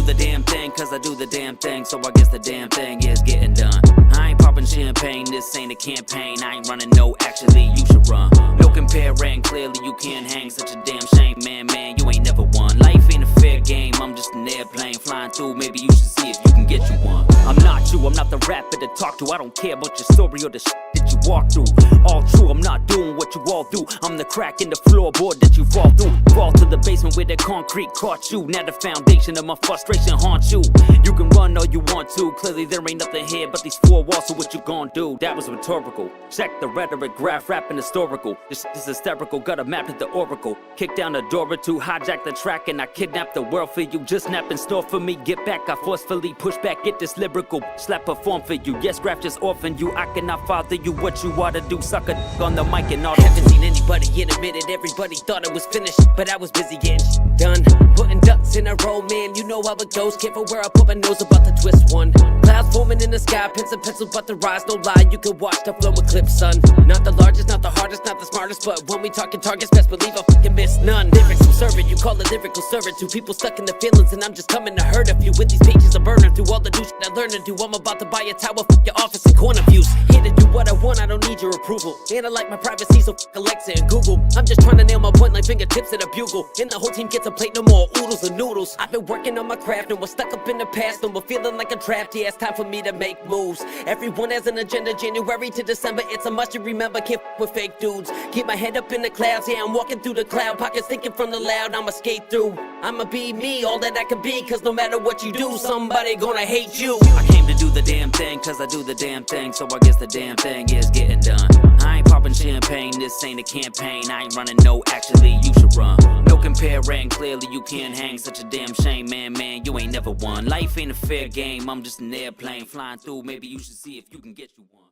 the damn thing, cause I do the damn thing. So I guess the damn thing is getting done. I ain't popping champagne, this ain't a campaign. I ain't running, no, actually you should run. No comparing, clearly you can't hang. Such a damn shame, man, you ain't never won. Life ain't a fair game, I'm just an airplane flying through. Maybe you should see if you can get you one. I'm not you, I'm not the rapper to talk to. I don't care about your story or the shit that you walk through. All true, I'm not doing what you all do. I'm the crack in the floorboard that you fall through. Fall to the basement where the concrete caught you. Now the foundation of my frustration haunts you. You can run all you want to. Clearly there ain't nothing here but these four walls. So what you gon' do? That was rhetorical. Check the rhetoric, graph, rapping historical. This shit is hysterical, got a map to the oracle. Kick down the door or two, hijack the track, and I kidnap the world for you. Just snap in store for me, get back. I forcefully push back, get this lyrical. Slap perform for you. Yes, graph just orphan you. I cannot father you. What you ought to do, suck a on the mic and all. Haven't seen anybody in a minute. Everybody thought it was finished, but I was busy getting done. Putting ducks in a row, man. You know how it goes. Careful where I put my nose, about to twist one. Clouds forming in the sky, pens and pencils about to rise. No lie, you can watch the flow eclipse, son. Not the largest, not the hardest, not the smartest, but when we talking targets, best believe I fucking miss none. Lyrics from servant, you call it lyrical servant. Two people stuck in the feelings, and I'm just coming to hurt a few. With these pages I'm burning through all the new shit I learned to do. I'm about to buy a tower, fuck your office and corner views. Here to do what I want, I don't need your approval. And I like my privacy, so fuck Alexa and Google. I'm just trying to nail my point like fingertips at a bugle. And the whole team gets a plate, no more oodles and noodles. I've been working on my craft, and we're stuck up in the past. And we're feeling like a trapped, yeah, it's time for me to make moves. Everyone has an agenda, January to December. It's a must, you remember, can't f with fake dudes. Keep my head up in the clouds, yeah, I'm walking through the cloud. Pockets thinking from the loud, I'ma skate through. I'ma be me, all that I can be. Cause no matter what you do, somebody gonna hate you. I came to do the damn thing, cause I do the damn thing. So I guess the damn thing is getting done. I ain't popping champagne, this ain't a campaign. I ain't running, no, actually you should run. No comparing, clearly you can't hang. Such a damn shame, man, you ain't never won. Life ain't a fair game, I'm just an airplane flying through. Maybe you should see if you can get you one.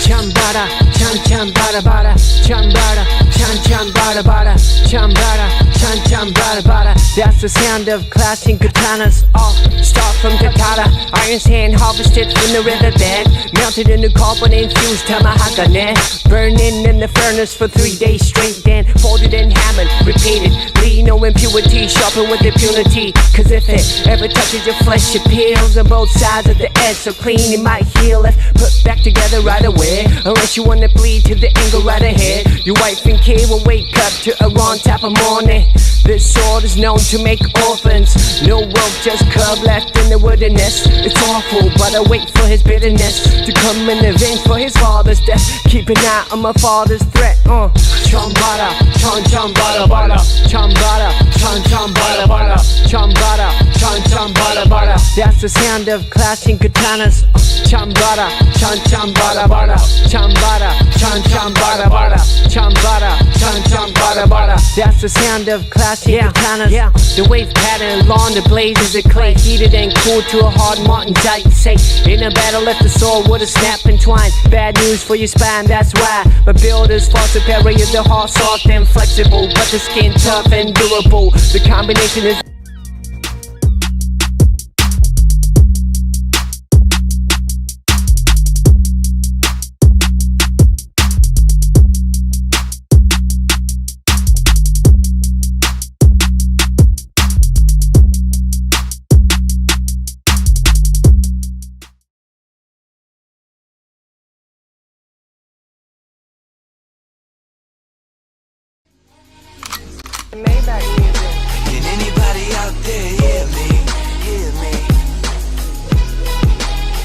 Chambara, chan chan bara bara, chambara, chan chan bara bara, chambara, chan chan bara bara. That's the sound of clashing katanas. All start from Katara, iron's hand harvested from the riverbed, melted into carbon infused tamahagane, burning in the furnace for 3 days straight. Then folded and hammered, repeated. No impurity, sharpened with impunity. Cause if it ever touches your flesh, it peels on both sides of the edge. So clean it might heal if put back together right away. Unless you wanna bleed to the angle right ahead. Your wife and kid will wake up to a wrong type of morning. This sword is known to make orphans. No rope, just cub left in the wilderness. It's awful, but I wait for his bitterness to come and avenge for his father's death. Keep an eye on my father's threat. Chambara, chan chan bara bara, chambara, chan chan bara bara, chambara, chan chan bara bara. That's the sound of clashing katanas. Chambara, chan chan bara bara, chambara, chan chan bara bara, chambara, chan chan bara bara. That's the sound of clashing katanas. Yeah, the wave pattern along the blazes of clay, heated and cooled to a hard Martin Dyke. Say, in a battle if the sword would have snapped and twined. Bad news for your spine, that's why my builders fought superior. The heart soft and flexible, but the skin tough and durable. The combination is Maybach music. Can anybody out there hear me? Hear me?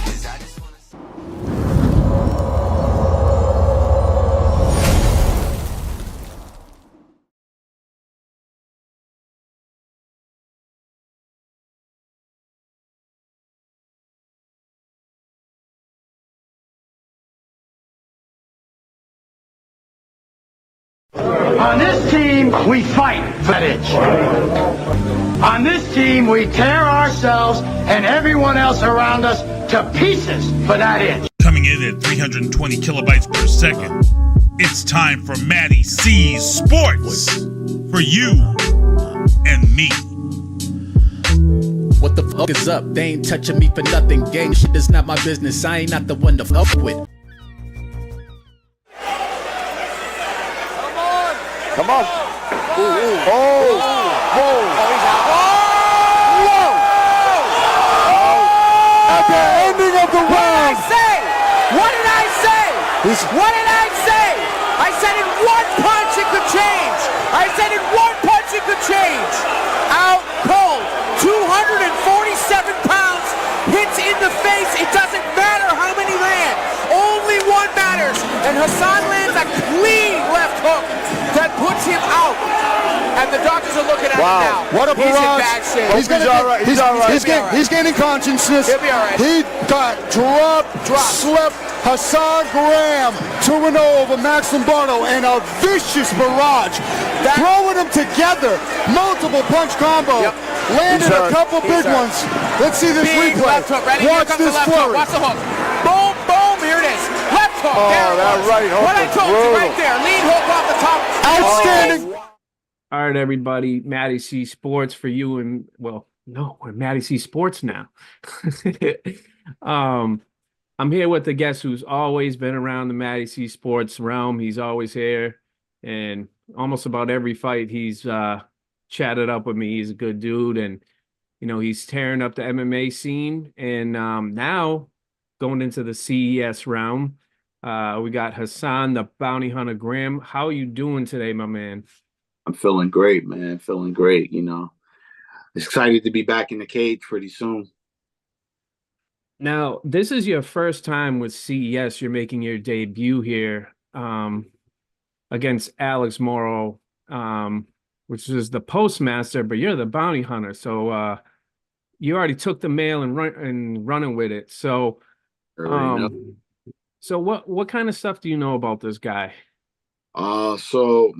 'Cause I just wanna On this team, we fight for that itch. On this team, we tear ourselves and everyone else around us to pieces for that itch. Coming in at 320 kilobytes per second, it's time for MattieC's Sports for you. and me. What the fuck is up? They ain't touching me for nothing. Gang shit is not my business. I ain't not the one to fuck with. Come on. Ooh, ooh. Oh, whoa. Oh, he's out. Whoa. At the ending of the round. What did I say? What did I say? I said in one punch it could change. I said in one punch it could change. Out cold. 247 pounds. Hits in the face. It doesn't matter how many land. Only one matters. And Hassan lands a clean left hook that puts him out. And the doctors are looking at him now. What a He's in barrage. bad shape. He's all right. He's all right. He's gaining consciousness. He'll be all right. He got dropped. Slipped. Hassan Graham 2-0 over Max Lombardo, and a vicious barrage. Throwing them together. Multiple punch combo. Yep. Landed a couple big ones. Let's see this Big replay. left hook. Ready? Watch Here comes this the left hook. flurry. Watch the hook. Boom, boom. Here it is. Left hook. Oh, there it that was. right hook What I was told you brutal. right there. Lead hook off the top. Outstanding. All right, everybody. MattieC Sports for you, and well, no, we're MattieC Sports now. I'm here with the guest who's always been around the MattieC Sports realm. He's always here, and almost about every fight he's chatted up with me. He's a good dude, and you know he's tearing up the MMA scene. And now going into the CES realm, we got Hassan, the bounty hunter Graham. How are you doing today, my man? I'm feeling great, man. Feeling great, you know. Excited to be back in the cage pretty soon. Now, this is your first time with CES. You're making your debut here against Alex Marro, which is the postmaster, but you're the bounty hunter. So you already took the mail and running with it. So so what kind of stuff do you know about this guy? So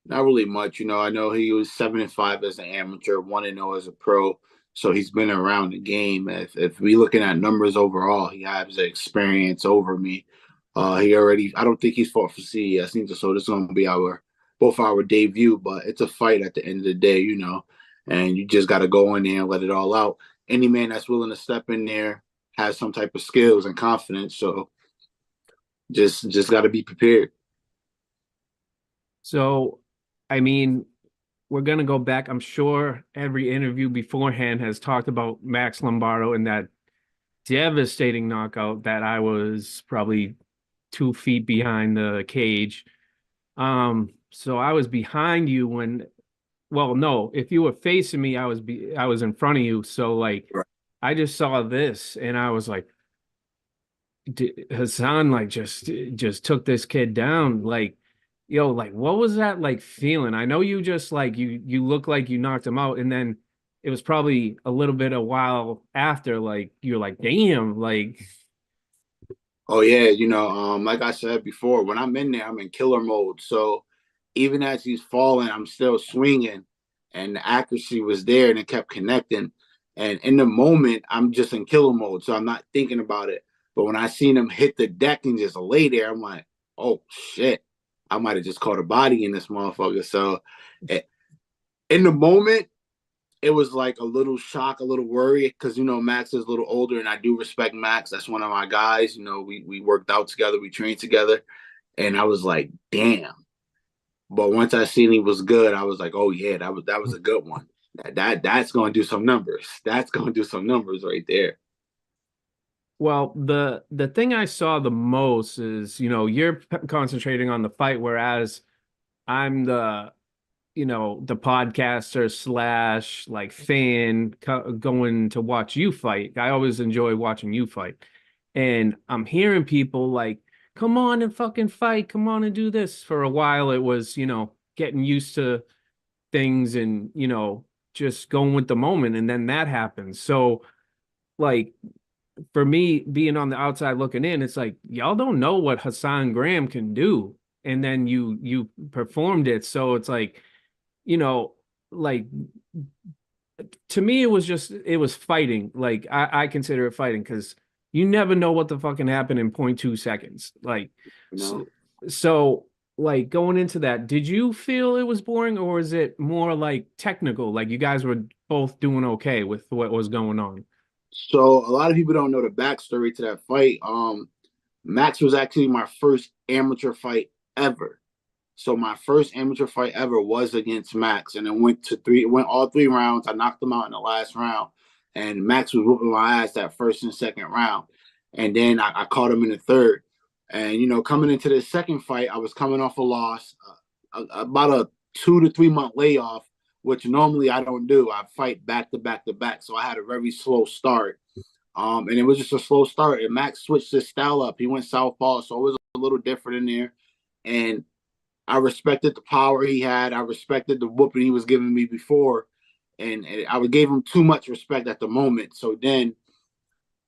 not really much, you know. I know he was 7-5 as an amateur, 1-0 as a pro. So he's been around the game. If we looking at numbers overall, he has the experience over me. I don't think he's fought for CES. So this is going to be both our debut, but it's a fight at the end of the day, you know, and you just got to go in there and let it all out. Any man that's willing to step in there has some type of skills and confidence. So just got to be prepared. So, I mean, we're going to go back. I'm sure every interview beforehand has talked about Max Lombardo and that devastating knockout that I was probably 2 feet behind the cage. So I was behind you when, well, no, if you were facing me, I was in front of you. So like, right. I just saw this and I was like, Hassan like just took this kid down. Like, yo, like, what was that like feeling? I know you just like, you look like you knocked him out, and then it was probably a little bit a while after, like, you're like, damn, like. Oh, yeah, you know, like I said before, when I'm in there, I'm in killer mode. So even as he's falling, I'm still swinging, and the accuracy was there, and it kept connecting. And in the moment, I'm just in killer mode, so I'm not thinking about it. But when I seen him hit the deck and just lay there, I'm like, oh, shit. I might have just caught a body in this motherfucker. So in the moment, it was like a little shock, a little worry, because, you know, Max is a little older, and I do respect Max. That's one of my guys. You know, we worked out together. We trained together. And I was like, damn. But once I seen he was good, I was like, oh, yeah, that was a good one. That's going to do some numbers. That's going to do some numbers right there. Well, the thing I saw the most is, you know, you're concentrating on the fight, whereas I'm the, you know, the podcaster / like fan going to watch you fight. I always enjoy watching you fight. And I'm hearing people like, come on and fucking fight. Come on and do this. For a while, it was, you know, getting used to things and, you know, just going with the moment. And then that happens. So like, for me, being on the outside looking in, it's like, y'all don't know what Hassan Graham can do. And then you performed it. So it's like, you know, like, to me, it was fighting. Like, I consider it fighting, because you never know what the fucking happened in 0.2 seconds. Like, No. so like going into that, did you feel it was boring or is it more like technical? Like you guys were both doing okay with what was going on? So a lot of people don't know the backstory to that fight. Max was actually my first amateur fight ever. So my first amateur fight ever was against Max, and it went all 3 rounds. I knocked him out in the last round, and Max was whooping my ass that first and second round, and then I caught him in the third. And coming into the second fight, I was coming off a loss, about a 2 to 3 month layoff, which normally I don't do. I fight back to back to back, so I had a very slow start. And it was just a slow start. And Max switched his style up. He went southpaw, so it was a little different in there. And I respected the power he had. I respected the whooping he was giving me before. And I gave him too much respect at the moment. So then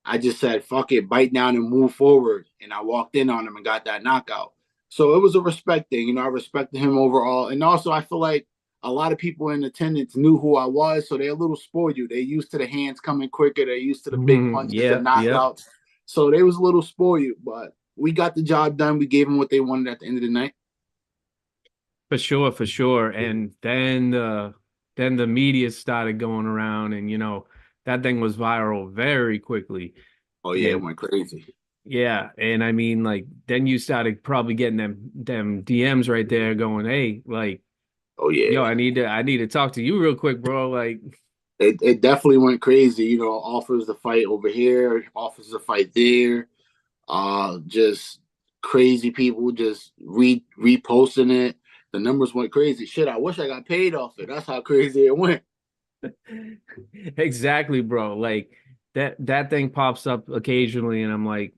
I just said, fuck it, bite down and move forward. And I walked in on him and got that knockout. So it was a respect thing. I respected him overall. And also, I feel like a lot of people in attendance knew who I was. So they're a little spoiled. They're used to the hands coming quicker. They're used to the big punches and knockouts. So they was a little spoiled. But we got the job done. We gave them what they wanted at the end of the night. For sure, for sure. And then the media started going around and that thing was viral very quickly. Oh yeah, it went crazy. Yeah, and I mean like then you started probably getting them DMs right there going, "Hey, like oh yeah. Yo, I need to talk to you real quick, bro." Like it definitely went crazy, offers the fight over here, offers the fight there. Just crazy people just reposting it. The numbers went crazy. Shit, I wish I got paid off it. That's how crazy it went. Exactly, bro. Like that thing pops up occasionally, and I'm like,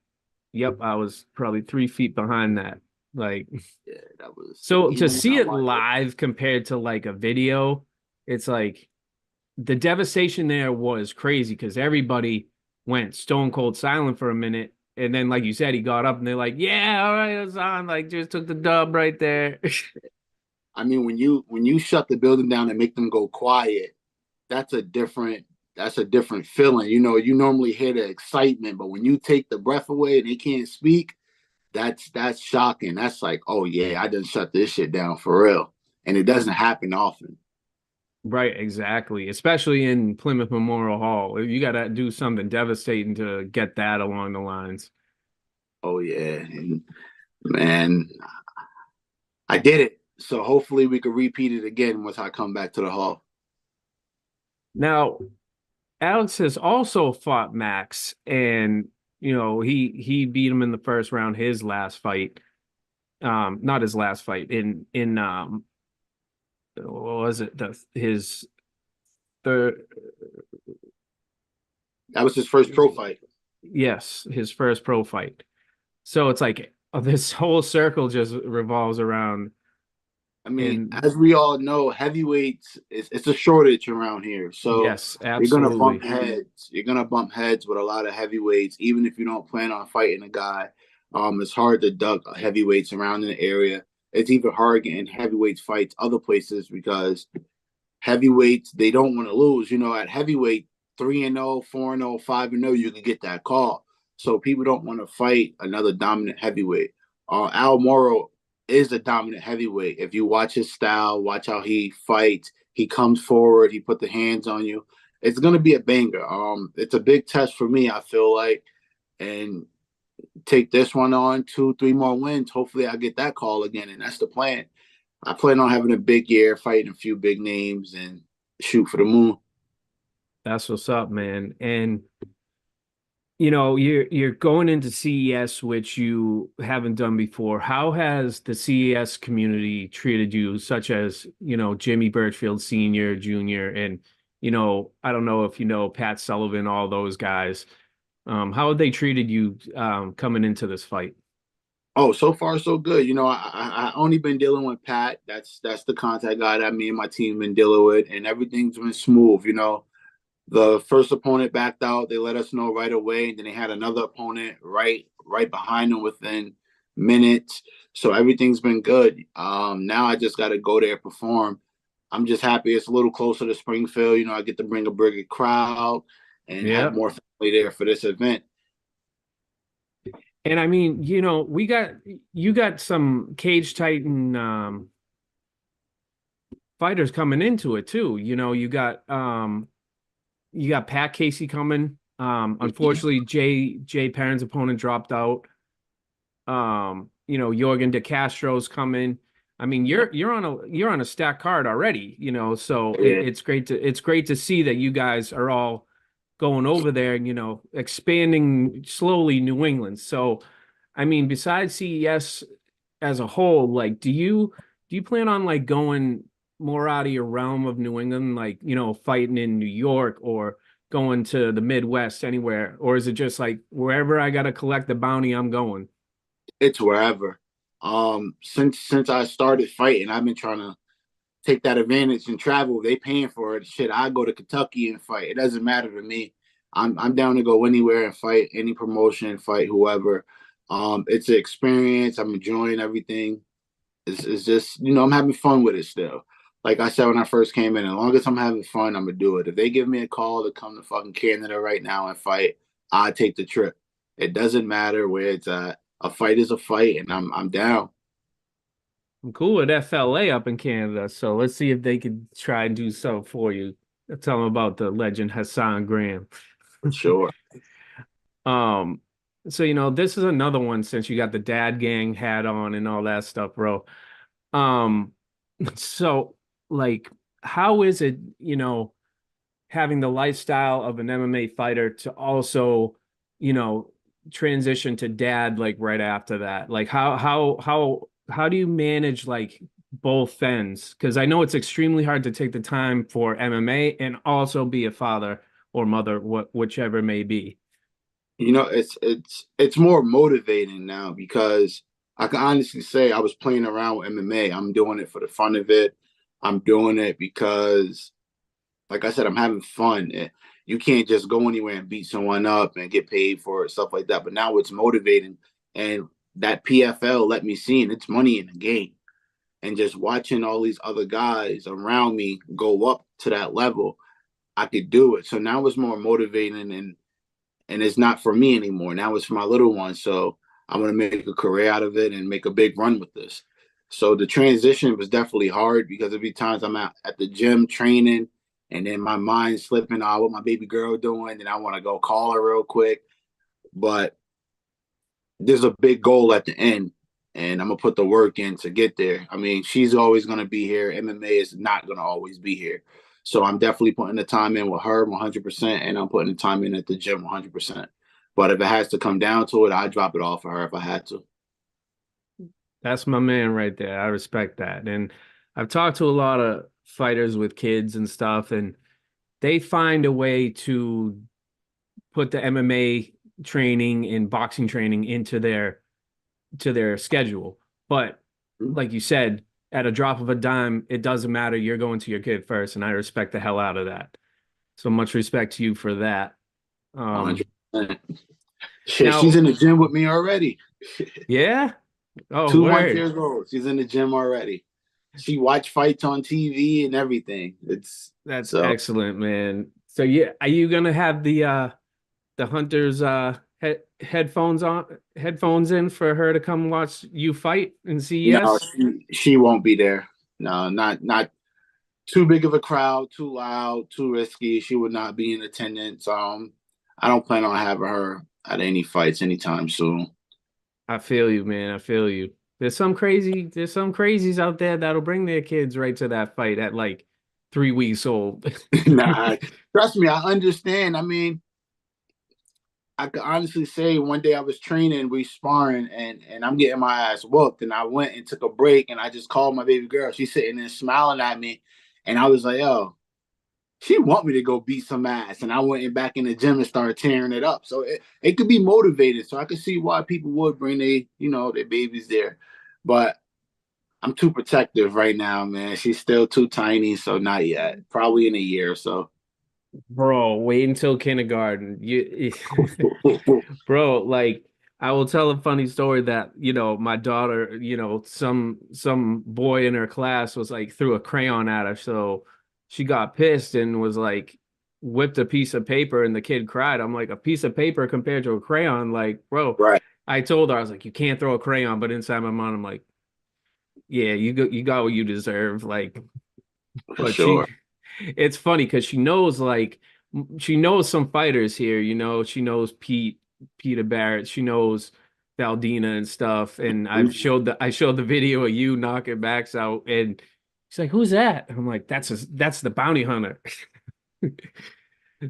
"Yep, I was probably 3 feet behind that." Like, yeah, that was. So to see it live compared to like a video, it's like the devastation there was crazy because everybody went stone cold silent for a minute. And then, like you said, he got up and they're like, "Yeah, all right, Hassan, like just took the dub right there." I mean, when you shut the building down and make them go quiet, that's a different feeling. You normally hear the excitement, but when you take the breath away and they can't speak, that's shocking. That's like, oh yeah, I done shut this shit down for real. And it doesn't happen often. Right, exactly. Especially in Plymouth Memorial Hall. You gotta do something devastating to get that along the lines. Oh yeah. And man, I did it. So hopefully we could repeat it again once I come back to the hall. Now, Alex has also fought Max, and he beat him in the first round, his last fight. Not his last fight, in what was it? His third. That was his first pro fight. Yes, his first pro fight. So it's like this whole circle just revolves around. I mean, as we all know, heavyweights it's a shortage around here. So yes, absolutely. You're gonna bump heads. You're gonna bump heads with a lot of heavyweights, even if you don't plan on fighting a guy. It's hard to duck heavyweights around in the area. It's even hard getting heavyweights fights other places because heavyweights, they don't want to lose. At heavyweight, 3-0, 4-0, 5-0, you can get that call. So people don't want to fight another dominant heavyweight. Al Morrow is a dominant heavyweight. If you watch his style, watch how he fights, he comes forward, he put the hands on you. It's gonna be a banger. It's a big test for me, I feel like, and take this one on 2-3 more wins. Hopefully I get that call again, and that's the plan. I plan on having a big year, fighting a few big names, and shoot for the moon. That's what's up, man. And you're going into CES, which you haven't done before. How has the CES community treated you, such as Jimmy Birchfield Sr., Jr., and I don't know if Pat Sullivan, all those guys. How have they treated you coming into this fight? Oh, so far so good. I only been dealing with Pat. That's the contact guy that me and my team been dealing with, and everything's been smooth. The first opponent backed out. They let us know right away. And then they had another opponent right behind them within minutes. So everything's been good. Now I just got to go there, perform. I'm just happy it's a little closer to Springfield. I get to bring a bigger crowd and have more family there for this event. And I mean, you got some Cage Titan fighters coming into it too. You got Pat Casey coming. Unfortunately, Jay Perrin's opponent dropped out. Jorgen De Castro's coming. I mean, you're on a stacked card already, so it's great to see that you guys are all going over there and, expanding slowly New England. So, I mean, besides CES as a whole, like, do you plan on like going more out of your realm of New England, like, fighting in New York or going to the Midwest anywhere? Or is it just like wherever I got to collect the bounty, I'm going? It's wherever. Since I started fighting, I've been trying to take that advantage and travel. They paying for it. Shit, I go to Kentucky and fight. It doesn't matter to me. I'm down to go anywhere and fight any promotion, fight whoever. It's an experience. I'm enjoying everything. It's just, I'm having fun with it still. Like I said when I first came in, as long as I'm having fun, I'm gonna do it. If they give me a call to come to fucking Canada right now and fight, I take the trip. It doesn't matter where it's at. A fight is a fight, and I'm down. I'm cool with FLA up in Canada, so let's see if they could try and do something for you. Tell them about the legend Hassan Graham. For sure. So this is another one since you got the dad gang hat on and all that stuff, bro. So like, how is it, having the lifestyle of an MMA fighter to also, transition to dad like right after that? Like how do you manage like both ends? Because I know it's extremely hard to take the time for MMA and also be a father or mother, whichever it may be. It's more motivating now because I can honestly say I was playing around with MMA. I'm doing it for the fun of it. I'm doing it because, like I said, I'm having fun. You can't just go anywhere and beat someone up and get paid for it, stuff like that. But now it's motivating. And that PFL let me see, and it's money in the game. And just watching all these other guys around me go up to that level, I could do it. So now it's more motivating, and it's not for me anymore. Now it's for my little one. So I'm going to make a career out of it and make a big run with this. So the transition was definitely hard because there'll be times I'm at the gym training and then my mind's slipping, what my baby girl doing? And I want to go call her real quick. But there's a big goal at the end, and I'm going to put the work in to get there. I mean, she's always going to be here. MMA is not going to always be here. So I'm definitely putting the time in with her 100%, and I'm putting the time in at the gym 100%. But if it has to come down to it, I'd drop it all for her if I had to. That's my man right there. I respect that. And I've talked to a lot of fighters with kids and stuff, and they find a way to put the MMA training and boxing training into their schedule. But like you said, at a drop of a dime, it doesn't matter. You're going to your kid first, and I respect the hell out of that. So much respect to you for that. 100%. Shit, now, she's in the gym with me already. Yeah? Oh, 2 months years old. She's in the gym already. She watch fights on TV and everything. That's excellent, man. So yeah, are you gonna have the Hunter's headphones in for her to come watch you fight in CES? No, she won't be there. No, not too big of a crowd, too loud, too risky. She would not be in attendance. I don't plan on having her at any fights anytime soon. I feel you, man. I feel you. There's some crazies out there that'll bring their kids right to that fight at like 3 weeks old. Nah, trust me, I understand. I mean, I could honestly say one day I was training, we sparring, and I'm getting my ass whooped. And I went and took a break, and I just called my baby girl. She's sitting there smiling at me. And I was like, yo, she want me to go beat some ass. And I went back in the gym and started tearing it up. So it could be motivated. So I could see why people would bring their babies there. But I'm too protective right now, man. She's still too tiny, so not yet. Probably in a year or so. Bro, wait until kindergarten. Bro, like, I will tell a funny story that, my daughter, some boy in her class was like threw a crayon at her. So she got pissed and was like whipped a piece of paper and the kid cried. I'm like, a piece of paper compared to a crayon, like, bro. Right. I told her, I was like, you can't throw a crayon, but inside my mind, I'm like, yeah, you got what you deserve. Like, For but sure. it's funny because she knows some fighters here, she knows Peter Barrett, she knows Valdina and stuff. And I showed the video of you knocking backs out, and she's like, who's that? And I'm like, that's the bounty hunter.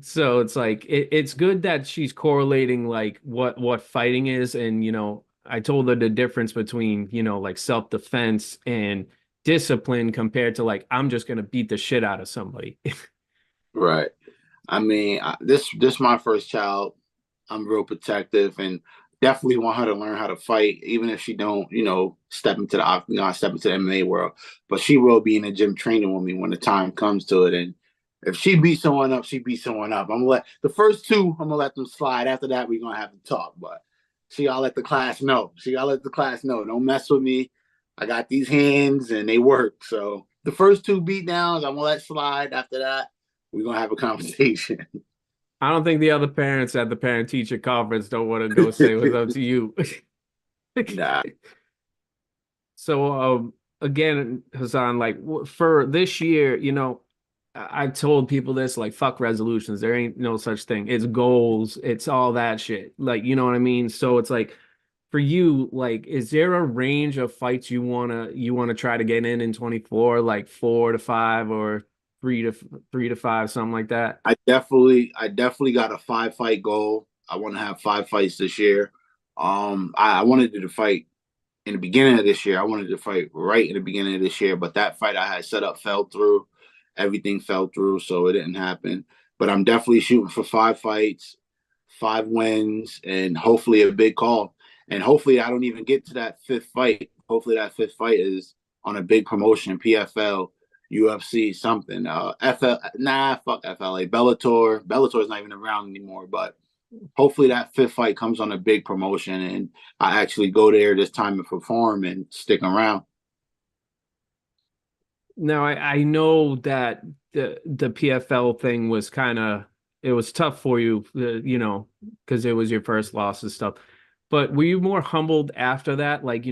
So it's like it's good that she's correlating like what fighting is, and I told her the difference between like self-defense and discipline compared to like I'm just gonna beat the shit out of somebody. Right. I mean, this my first child. I'm real protective and definitely want her to learn how to fight, even if she don't, step into the octagon, step into the MMA world. But she will be in the gym training with me when the time comes to it. And if she beats someone up, she beats someone up. I'm gonna let the first two, I'm gonna let them slide. After that, we're gonna have to talk. But she gotta let the class know. Don't mess with me. I got these hands and they work. So the first two beat downs, I'm gonna let slide. After that, we're gonna have a conversation. I don't think the other parents at the parent teacher conference don't want to go say what's up to you. Nah. So again, Hassan, like for this year, I told people this, like, fuck resolutions. There ain't no such thing. It's goals. It's all that shit. Like, you know what I mean? So it's like for you, like, is there a range of fights you wanna try to get in 24, like 4 to 5 or 3 to 5, something like that? I definitely got a 5-fight goal. I want to have 5 fights this year. I wanted to fight in the beginning of this year. I wanted to fight right in the beginning of this year, but that fight I had set up fell through. Everything fell through, so it didn't happen. But I'm definitely shooting for 5 fights, 5 wins, and hopefully a big call. And hopefully I don't even get to that 5th fight. Hopefully that 5th fight is on a big promotion, PFL, UFC, something. Fuck FLA. Bellator's not even around anymore, but hopefully that 5th fight comes on a big promotion and I actually go there this time and perform and stick around. Now I know that the PFL thing was it was tough for you, because it was your first loss and stuff. But were you more humbled after that? Like,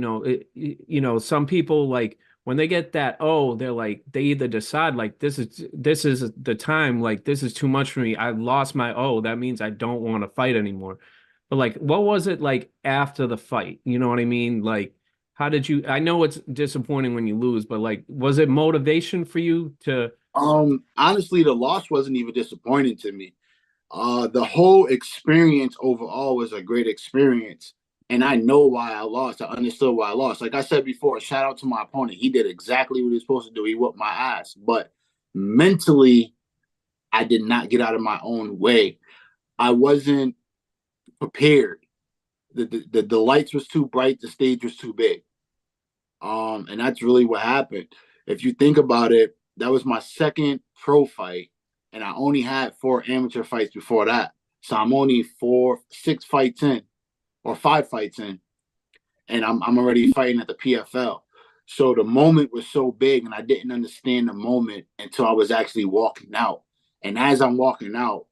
some people, like, when they get that, they're like, they either decide like this is the time, like this is too much for me. I lost my that means I don't want to fight anymore. But like, what was it like after the fight? You know what I mean? Like, how did you? I know it's disappointing when you lose, but like, was it motivation for you to? Honestly, the loss wasn't even disappointing to me. The whole experience overall was a great experience. And I know why I lost. I understood why I lost. Like I said before, shout out to my opponent. He did exactly what he was supposed to do. He whooped my ass. But mentally, I did not get out of my own way. I wasn't prepared. The lights was too bright. The stage was too big. And that's really what happened. If you think about it, that was my second pro fight. And I only had 4 amateur fights before that. So I'm only 6 fights in. Or 5 fights in, and I'm already fighting at the PFL. So the moment was so big, and I didn't understand the moment until I was actually walking out. And as I'm walking out,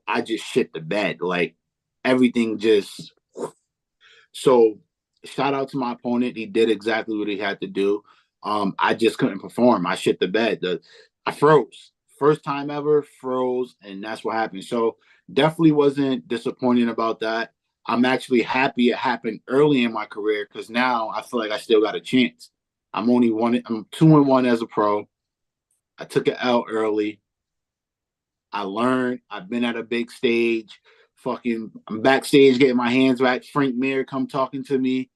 I just shit the bed. Like everything just. So shout out to my opponent. He did exactly what he had to do. I just couldn't perform. I shit the bed. I froze. First time ever, froze, and that's what happened. So definitely wasn't disappointed about that. I'm actually happy it happened early in my career because now I feel like I still got a chance. I'm 2-1 as a pro. I took an L early. I learned. I've been at a big stage. I'm backstage getting my hands back. Frank Mir come talking to me.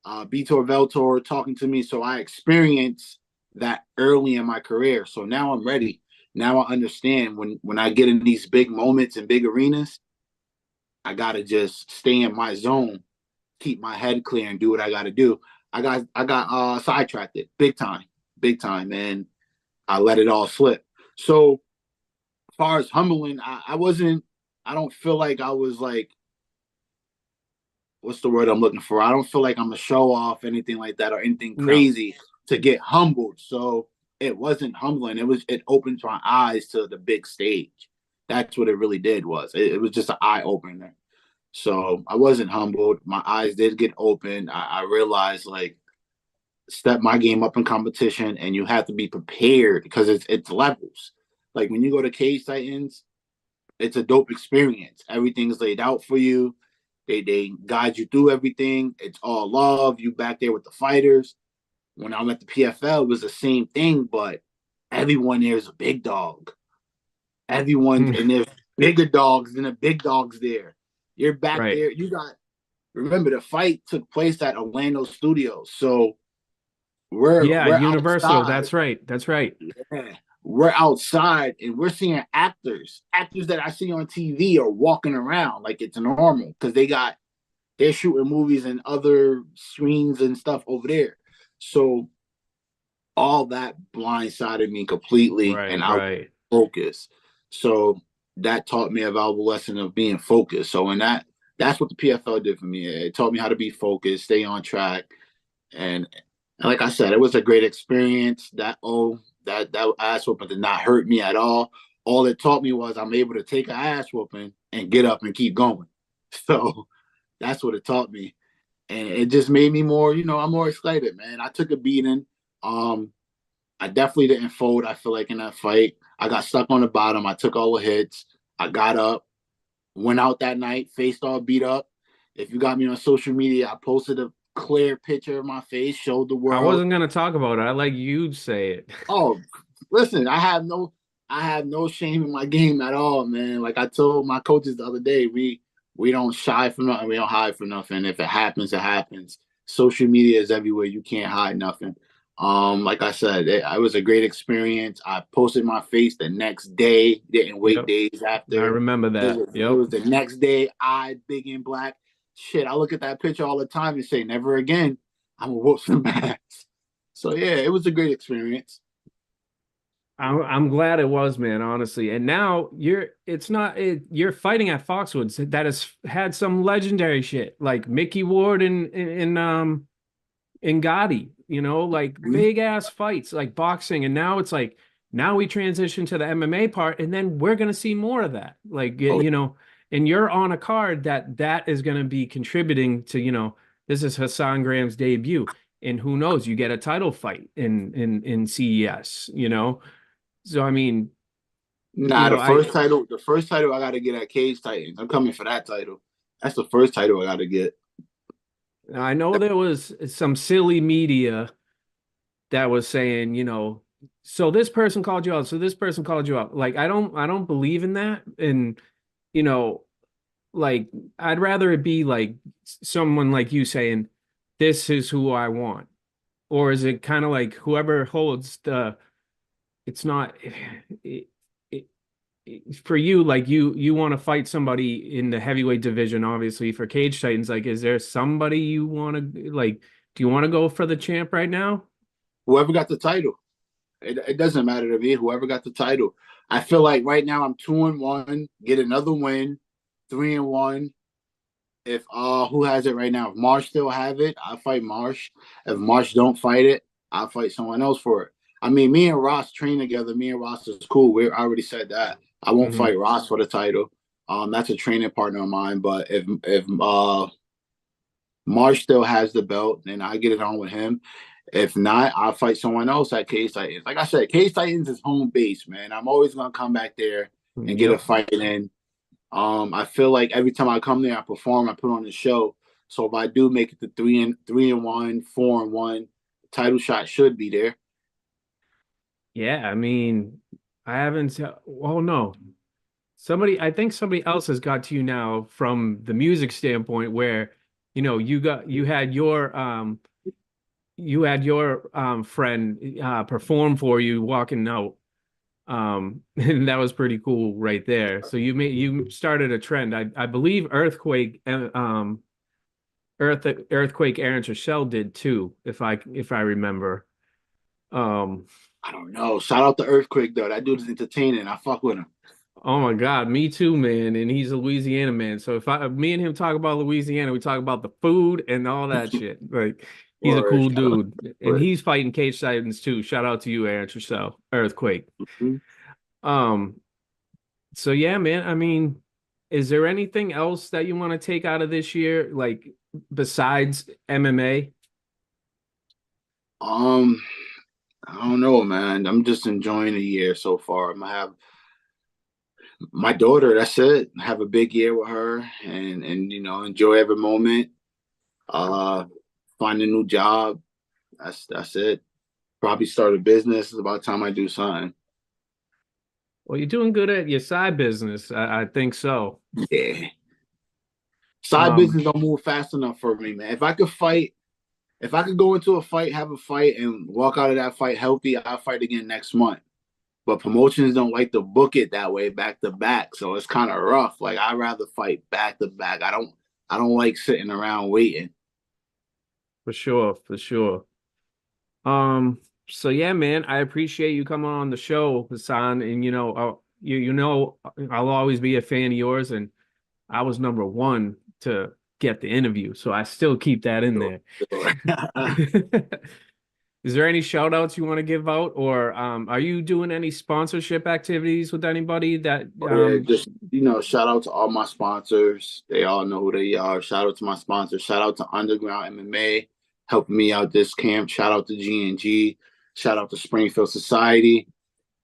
Vitor Veltor talking to me. So I experienced that early in my career. So now I'm ready. Now I understand when I get in these big moments in big arenas, I gotta just stay in my zone, keep my head clear, and do what I gotta do. I got sidetracked it big time, and I let it all slip. So, as far as humbling, I wasn't. I don't feel like I was like, what's the word I'm looking for? I don't feel like I'm a show off, anything like that, or anything crazy to get humbled. So it wasn't humbling. It opened my eyes to the big stage. That's what it really did. It was just an eye opener. So I wasn't humbled. My eyes did get opened. I realized like step my game up in competition, and you have to be prepared because it's levels. Like when you go to Cage Titans, it's a dope experience. Everything's laid out for you. They guide you through everything. It's all love. You back there with the fighters. When I'm at the PFL, it was the same thing, but everyone there is a big dog. Everyone and there's bigger dogs than the big dogs there. You're back there. You got remember the fight took place at Orlando Studios, so we're Universal. outside. That's right. That's right. Yeah, we're outside and we're seeing actors that I see on TV are walking around like it's normal because they're shooting movies and other screens and stuff over there. So all that blindsided me completely, and I focus. So that taught me a valuable lesson of being focused. So that's what the PFL did for me. It taught me how to be focused, stay on track, and like I said, it was a great experience. That ass whooping did not hurt me at all. All it taught me was I'm able to take an ass whooping and get up and keep going. So that's what it taught me. And it just made me more, I'm more excited, man. I took a beating. I definitely didn't fold, I feel like, in that fight. I got stuck on the bottom. I took all the hits. I got up, went out that night, faced all beat up. If you got me on social media, I posted a clear picture of my face, showed the world. I wasn't going to talk about it. I like you say it. Oh, listen, I have no shame in my game at all, man. Like I told my coaches the other day, we don't shy from nothing. We don't hide from nothing. If it happens, it happens. Social media is everywhere. You can't hide nothing. Like I said, it was a great experience. I posted my face the next day. Didn't wait days after. I remember that. It was the next day. I big and black. Shit, I look at that picture all the time and say, never again. I'm gonna whoop some ass. So yeah, it was a great experience. I'm glad it was, man, honestly. And now you're fighting at Foxwoods that has had some legendary shit like Mickey Ward and Gotti, like big ass fights, like boxing. And now it's like, now we transition to the MMA part, and then we're going to see more of that. Like, and you're on a card that is going to be contributing to, this is Hassan Graham's debut. And who knows, you get a title fight in CES, So I mean, the first title I got to get at Cage Titans. I'm coming for that title. That's the first title I got to get. I know there was some silly media that was saying, so this person called you out, so this person called you out. Like I don't believe in that, and like I'd rather it be like someone like you saying, "This is who I want," or is it kind of like whoever holds the it's not for you, like you want to fight somebody in the heavyweight division, obviously for Cage Titans. Like, is there somebody you want to like? Do you want to go for the champ right now? Whoever got the title, it doesn't matter to me. Whoever got the title, I feel like right now I'm 2-1. Get another win, 3-1. If who has it right now? If Marsh still have it, I fight Marsh. If Marsh don't fight it, I'll fight someone else for it. I mean, me and Ross train together. Me and Ross is cool. I already said that. I won't fight Ross for the title. That's a training partner of mine. But if Marsh still has the belt, then I get it on with him. If not, I'll fight someone else at Cage Titans. Like I said, Cage Titans is home base, man. I'm always gonna come back there and get a fight in. I feel like every time I come there, I perform, I put on the show. So if I do make it to 3-1, 4-1, title shot should be there. Yeah, I mean, I haven't. Well, no, I think somebody else has got to you now from the music standpoint, where you had your friend perform for you walking out, and that was pretty cool right there. So you started a trend. I believe Earthquake Aaron Trishelle did too, if I remember. I don't know. Shout out to Earthquake though. That dude is entertaining. I fuck with him. Oh my God, me too, man. And he's a Louisiana man. So if me and him talk about Louisiana, we talk about the food and all that shit. Like he's a cool dude. And he's fighting Cage Titans too. Shout out to you, Aaron Trishelle, Earthquake. So yeah, man. I mean, is there anything else that you want to take out of this year, like besides MMA? I don't know, man. I'm just enjoying the year so far. I'm gonna have my daughter. That's it. Have a big year with her, and enjoy every moment. Find a new job. That's it. Probably start a business. It's about time I do something. Well, you're doing good at your side business. I think so. Yeah. Side business don't move fast enough for me, man. If I could go into a fight, have a fight, and walk out of that fight healthy, I'll fight again next month. But promotions don't like to book it that way, back to back. So it's kind of rough. Like, I'd rather fight back to back. I don't like sitting around waiting. For sure. So yeah, man, I appreciate you coming on the show, Hassan. And I'll always be a fan of yours. And I was number one to get the interview, so I still keep that in there. Is there any shout outs you want to give out, or are you doing any sponsorship activities with anybody that just shout out to all my sponsors. They all know who they are. Shout out to my sponsors. Shout out to Underground MMA helping me out this camp. Shout out to G&G. Shout out to Springfield Society.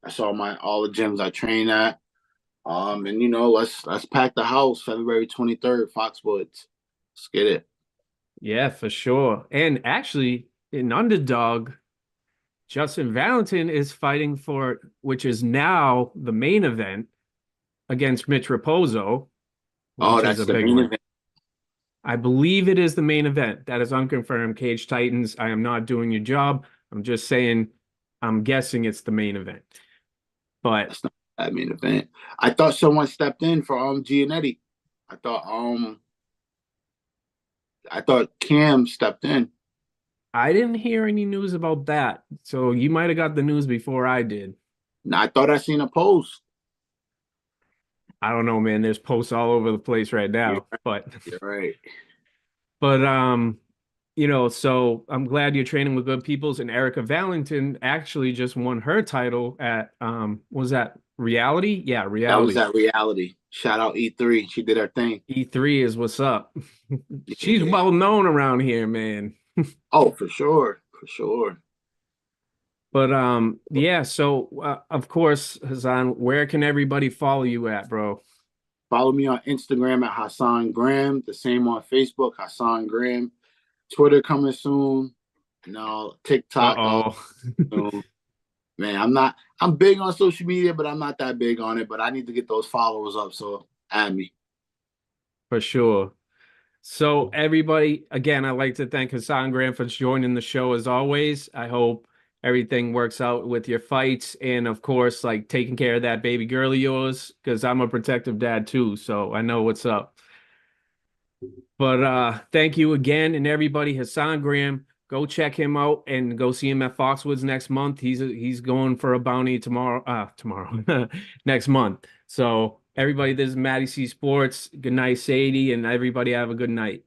That's all the gyms I train at. And let's pack the house February 23rd, Foxwoods. Let's get it. Yeah, for sure. And actually, in Underdog, Justin Valentin is fighting for, which is now the main event, against Mitch Raposo. Oh, that's the main event. I believe it is the main event. That is unconfirmed. Cage Titans, I am not doing your job. I'm just saying, I'm guessing it's the main event. But that's not that main event. I thought someone stepped in for Giannetti. I thought Cam stepped in. I didn't hear any news about that. So you might have got the news before I did. No, I thought I seen a post. I don't know, man. There's posts all over the place right now. You're right. But so I'm glad you're training with good peoples. And Erica Valentin actually just won her title at was that Reality? Yeah, Reality. That was at Reality. Shout out E3. She did her thing. E3 is what's up. She's well known around here, man. Oh, for sure. But yeah, so of course, Hassan, where can everybody follow you at, bro? Follow me on Instagram at Hassan Graham. The same on Facebook, Hassan Graham. Twitter coming soon. TikTok. Man, I'm big on social media, but I'm not that big on it. But I need to get those followers up, so add me. For sure. So everybody, again, I'd like to thank Hassan Graham for joining the show as always. I hope everything works out with your fights, and of course, like taking care of that baby girl of yours, because I'm a protective dad too, so I know what's up. But thank you again, and everybody, Hassan Graham, go check him out and go see him at Foxwoods next month. He's going for a bounty tomorrow next month. So everybody, this is MattieC Sports. Good night, Sadie, and everybody have a good night.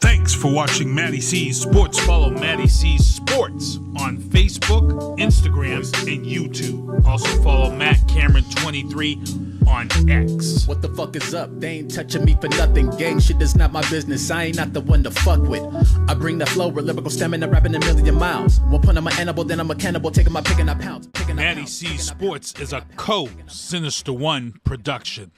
Thanks for watching MattieC Sports. Follow MattieC Sports on Facebook, Instagram, and YouTube. Also follow Matt Cameron 23 on X. What the fuck is up? They ain't touching me for nothing. Gang shit is not my business. I ain't not the one to fuck with. I bring the flow with lyrical stamina, rapping a million miles. One point I'm an animal, then I'm a cannibal, taking my pick and I pounce. MattieC Sports is a co-Sinista1 production.